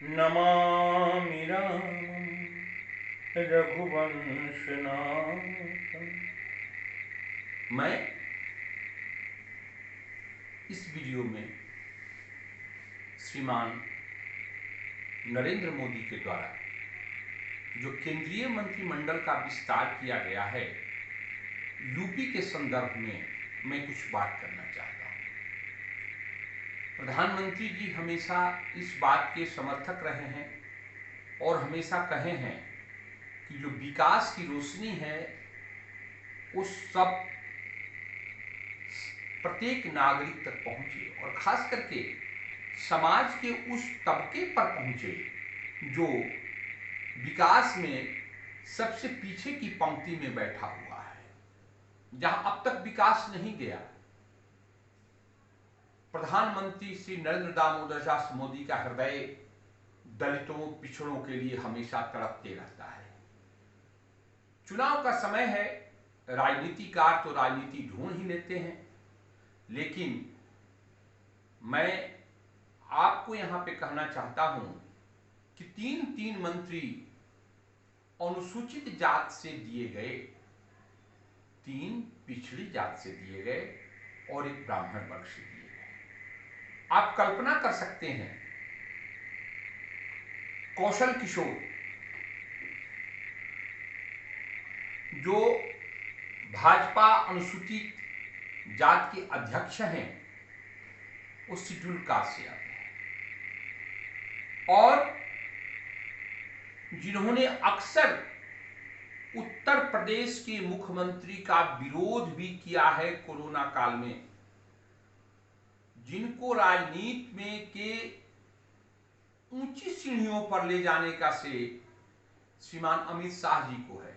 नमामि रामं रघुवंशनाथं। मैं इस वीडियो में श्रीमान नरेंद्र मोदी के द्वारा जो केंद्रीय मंत्रिमंडल का विस्तार किया गया है, यूपी के संदर्भ में मैं कुछ बात करना चाहता हूँ। प्रधानमंत्री जी हमेशा इस बात के समर्थक रहे हैं और हमेशा कहे हैं कि जो विकास की रोशनी है उस सब प्रत्येक नागरिक तक पहुंचे और खास करके समाज के उस तबके पर पहुंचे जो विकास में सबसे पीछे की पंक्ति में बैठा हुआ है, जहां अब तक विकास नहीं गया। प्रधानमंत्री श्री नरेंद्र दामोदर दास मोदी का हृदय दलितों पिछड़ों के लिए हमेशा तड़पते रहता है। चुनाव का समय है, राजनीतिकार तो राजनीति ढूंढ ही लेते हैं, लेकिन मैं आपको यहां पे कहना चाहता हूं कि तीन मंत्री अनुसूचित जात से दिए गए, 3 पिछड़ी जात से दिए गए और एक ब्राह्मण वर्ग से दिए गए। आप कल्पना कर सकते हैं, कौशल किशोर जो भाजपा अनुसूचित जात के अध्यक्ष हैं, वो शेड्यूल कास्ट से आते हैं और जिन्होंने अक्सर उत्तर प्रदेश के मुख्यमंत्री का विरोध भी किया है कोरोना काल में, जिनको राजनीति में के ऊंची सीढ़ियों पर ले जाने का श्रेय श्रीमान अमित शाह जी को है,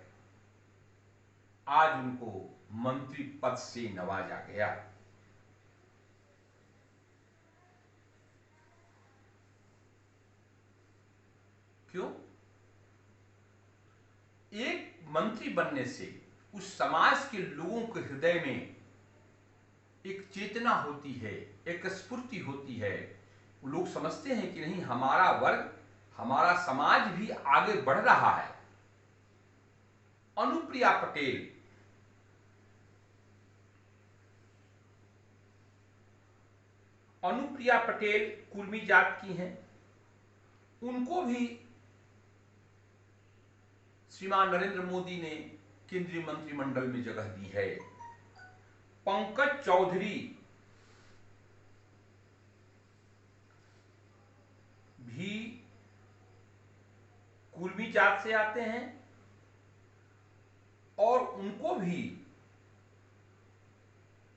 आज उनको मंत्री पद से नवाजा गया। क्यों? एक मंत्री बनने से उस समाज के लोगों के हृदय में एक चेतना होती है, एक स्फूर्ति होती है। लोग समझते हैं कि नहीं, हमारा वर्ग, हमारा समाज भी आगे बढ़ रहा है। अनुप्रिया पटेल कुर्मी जात की हैं, उनको भी श्रीमान नरेंद्र मोदी ने केंद्रीय मंत्रिमंडल में जगह दी है। पंकज चौधरी भी कुर्मी जात से आते हैं और उनको भी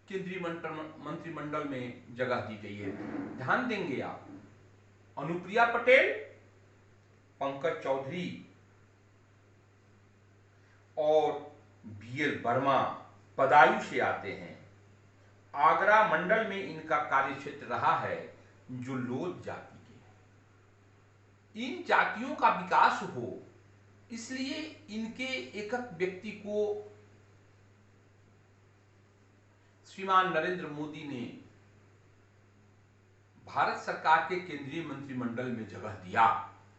केंद्रीय मंत्रिमंडल में जगह दी गई है। ध्यान देंगे आप, अनुप्रिया पटेल, पंकज चौधरी और बीएल वर्मा बदायूं से आते हैं। आगरा मंडल में इनका कार्यक्षेत्र रहा है, जो लोध जाति के। इन जातियों का विकास हो, इसलिए इनके एक व्यक्ति को श्रीमान नरेंद्र मोदी ने भारत सरकार के केंद्रीय मंत्रिमंडल में जगह दिया।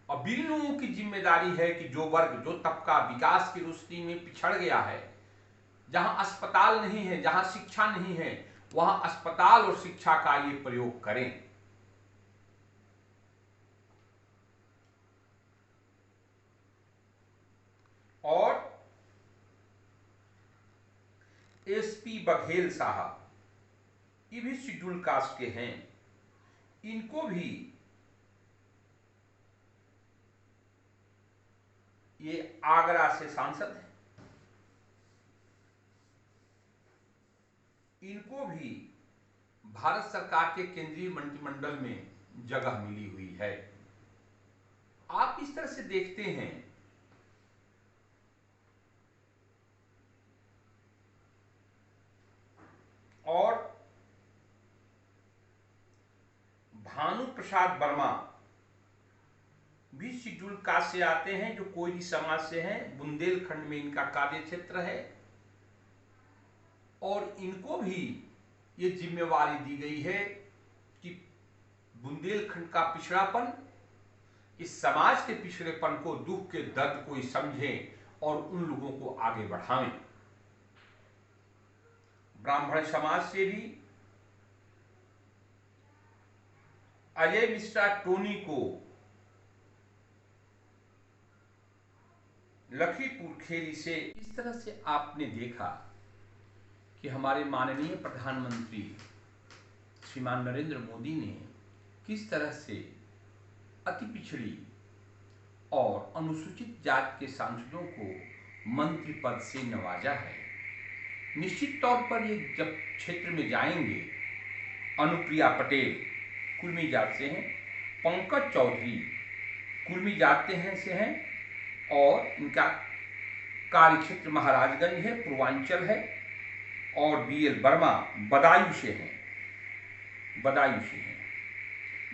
अब इन लोगों की जिम्मेदारी है कि जो वर्ग, जो तबका विकास की रोशनी में पिछड़ गया है, जहां अस्पताल नहीं है, जहां शिक्षा नहीं है, वहां अस्पताल और शिक्षा का ये प्रयोग करें। और एसपी बघेल साहब, ये भी शेड्यूल कास्ट के हैं, इनको भी ये आगरा से सांसद हैं, इनको भी भारत सरकार के केंद्रीय मंत्रिमंडल में जगह मिली हुई है। आप इस तरह से देखते हैं, और भानु प्रसाद वर्मा भी शेड्यूल कास्ट से आते हैं, जो कोयली समाज से हैं। बुंदेलखंड में इनका कार्यक्षेत्र है और इनको भी ये जिम्मेवारी दी गई है कि बुंदेलखंड का पिछड़ापन इस समाज के पिछड़ेपन को, दुख के दर्द को समझें और उन लोगों को आगे बढ़ाएं। ब्राह्मण समाज से भी अजय मिश्रा टोनी को लखीमपुर खेरी से इस तरह से आपने देखा कि हमारे माननीय प्रधानमंत्री श्रीमान नरेंद्र मोदी ने किस तरह से अति पिछड़ी और अनुसूचित जाति के सांसदों को मंत्री पद से नवाजा है। निश्चित तौर पर ये जब क्षेत्र में जाएंगे, अनुप्रिया पटेल कुर्मी जात से हैं, पंकज चौधरी कुर्मी जात से हैं और इनका कार्य क्षेत्र महाराजगंज है, पूर्वांचल है, और BL वर्मा बदायूं से हैं,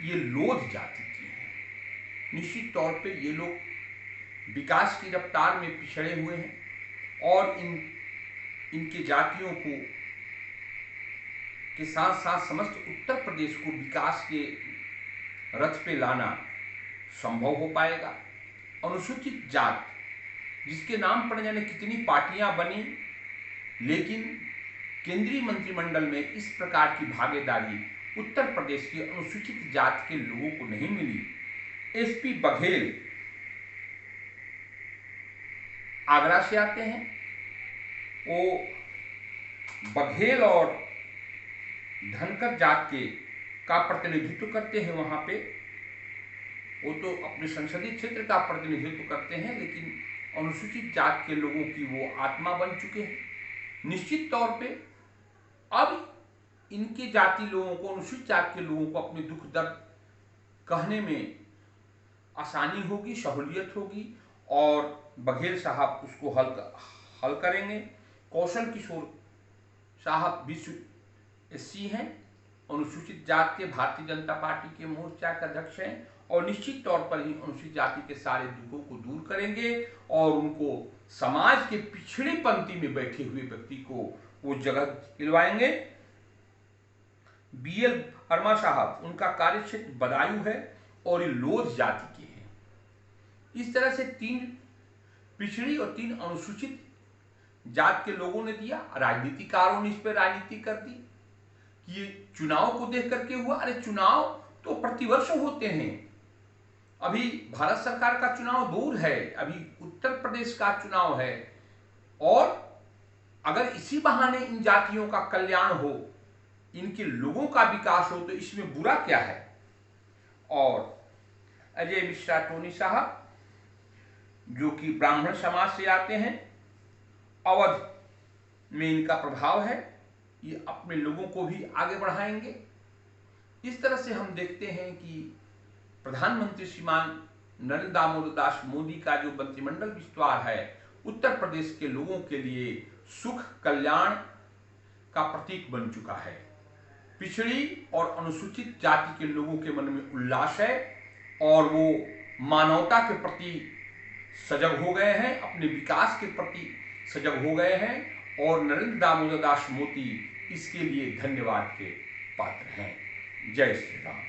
ये लोध जाति के हैं। निश्चित तौर पे ये लोग विकास की रफ्तार में पिछड़े हुए हैं और इनके जातियों को के साथ साथ समस्त उत्तर प्रदेश को विकास के रथ पे लाना संभव हो पाएगा। अनुसूचित जात जिसके नाम पर जाने कितनी पार्टियां बनी, लेकिन केंद्रीय मंत्रिमंडल में इस प्रकार की भागीदारी उत्तर प्रदेश के अनुसूचित जात के लोगों को नहीं मिली। SP बघेल आगरा से आते हैं, वो बघेल और धनकर जात का प्रतिनिधित्व करते हैं। वहां पे वो तो अपने संसदीय क्षेत्र का प्रतिनिधित्व करते हैं, लेकिन अनुसूचित जात के लोगों की वो आत्मा बन चुके हैं। निश्चित तौर पे अब इनके जाति लोगों को, अनुसूचित जात के लोगों को अपने दुख दर्द कहने में आसानी होगी, सहूलियत होगी और बघेल साहब उसको हल करेंगे। कौशल किशोर साहब विश्व SC हैं, अनुसूचित जात के भारतीय जनता पार्टी के मोर्चा के अध्यक्ष हैं और निश्चित तौर पर ही अनुसूचित जाति के सारे दुखों को दूर करेंगे और उनको समाज के पिछड़ी पंक्ति में बैठे हुए व्यक्ति को वो जगह दिलवाएंगे। BL वर्मा साहब, उनका कार्यक्षेत्र बदायूं है और ये लोध जाति के हैं। इस तरह से 3 पिछड़ी और 3 अनुसूचित जात के लोगों ने दिया। राजनीतिकारों ने इस पर राजनीति कर दी कि ये चुनाव को देख करके हुआ। अरे चुनाव तो प्रतिवर्ष होते हैं, अभी भारत सरकार का चुनाव दूर है, अभी उत्तर प्रदेश का चुनाव है और अगर इसी बहाने इन जातियों का कल्याण हो, इनके लोगों का विकास हो तो इसमें बुरा क्या है। और अजय मिश्रा टोनी साहब जो कि ब्राह्मण समाज से आते हैं, अवध में इनका प्रभाव है, ये अपने लोगों को भी आगे बढ़ाएंगे। इस तरह से हम देखते हैं कि प्रधानमंत्री श्रीमान नरेंद्र दामोदर दास मोदी का जो मंत्रिमंडल विस्तार है उत्तर प्रदेश के लोगों के लिए सुख कल्याण का प्रतीक बन चुका है। पिछड़ी और अनुसूचित जाति के लोगों के मन में उल्लास है और वो मानवता के प्रति सजग हो गए हैं, अपने विकास के प्रति सजग हो गए हैं और नरेंद्र दामोदर दास मोदी इसके लिए धन्यवाद के पात्र हैं। जय श्री राम।